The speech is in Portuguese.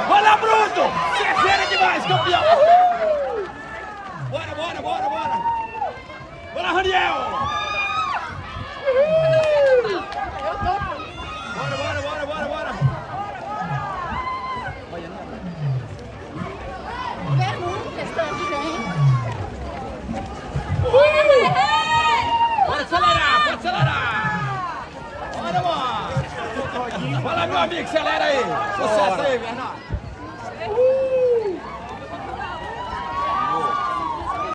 Bora, Bruto! Você é fera demais, campeão! Bora, bora, bora, bora! Bora, Raniel! Bora, bora, bora, bora, bora! Pode acelerar, pode acelerar! Bora, bora! Fala, meu amigo, acelera aí! Sucesso aí, Bernardo!